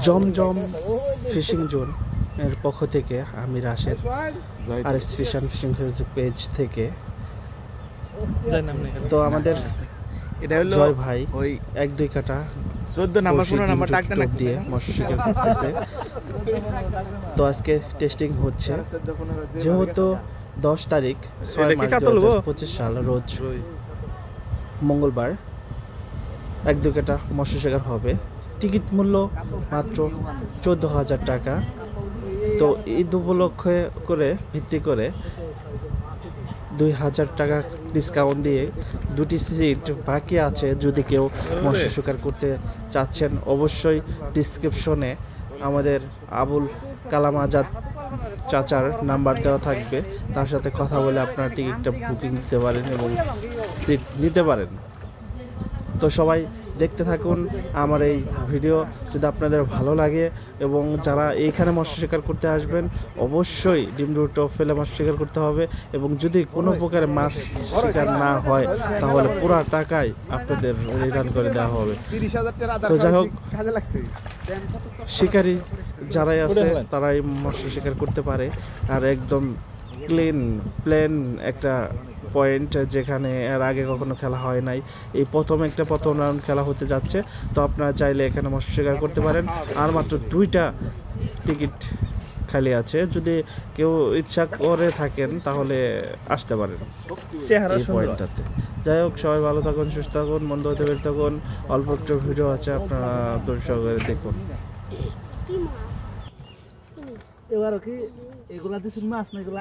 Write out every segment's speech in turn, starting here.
জমজম fishing zone এর পক্ষ থেকে আমি রাশেদ আর ফিশিং ফেসবুক পেজ থেকে। তো আমাদের এটা হলো জয় ভাই ওই 1-2 কাটা 14 নাম্বার 15 নাম্বার টাকতে না দিয়ে মৎস্য শিকার করতেছে। তো আজকে টেস্টিং হচ্ছে, যেহেতু 10 তারিখ 6 মার্চ 2025 সাল রোজ মঙ্গলবার 1-2 কাটা মৎস্য শিকার হবে। টিকিট মূল্য মাত্র 14,000 টাকা। তো ঈদ উপলক্ষে করে ভিত্তি করে 2,000 টাকা ডিসকাউন্ট দিয়ে 2টি সিট বাকি আছে। যদি কেউ মৎস্য শিকার করতে চাচ্ছেন অবশ্যই ডিসক্রিপশনে আমাদের আবুল কালাম আজাদ চাচার নাম্বার দেওয়া থাকবে, তার সাথে কথা বলে আপনারা টিকিটটা বুকিং দিতে পারেন এবং সিট নিতে পারেন। তো সবাই দেখতে থাকুন আমার এই ভিডিও। যদি আপনাদের ভালো লাগে এবং যারা এইখানে মৎস্য শিকার করতে আসবেন অবশ্যই ডিম রুটো ফেলে মৎস্য শিকার করতে হবে, এবং যদি কোনো প্রকারে মাছ শিকার না হয় তাহলে পুরো টাকাই আপনাদের রিটার্ন করে দেওয়া হবে। তো যাই হোক, শিকারী যারাই আছে তারাই মৎস্য শিকার করতে পারে। আর একদম প্লেন একটা পয়েন্ট, যেখানে এর আগে কখনো খেলা হয় নাই, এই প্রথম রাউন্ড খেলা হতে যাচ্ছে। তো আপনারা চাইলে এখানে মৎস্য শিকার করতে পারেন। আর মাত্র 2টা টিকিট খালি আছে, যদি কেউ ইচ্ছা করে থাকেন তাহলে আসতে পারেন এই পয়েন্টটাতে। যাই হোক, সবাই ভালো থাকুন, সুস্থ থাকুন, মন্দ হতে বের থাকুন। অল্প একটু ভিডিও আছে, আপনারা ধৈর্য সহকারে দেখুন। এবারও কি এগুলা দিছেন মাছ না এগুলা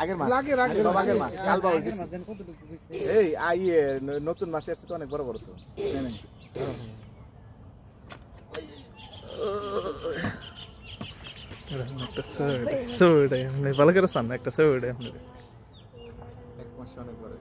আগের মাছ? আগের মাছ কাল বাবু এই আইয়ে নতুন মাছ আসছে তো অনেক বড় বড়। তো একটা সর্ডে ভালো করে সান একটা সর্ডে এক মাস অনেক বড়।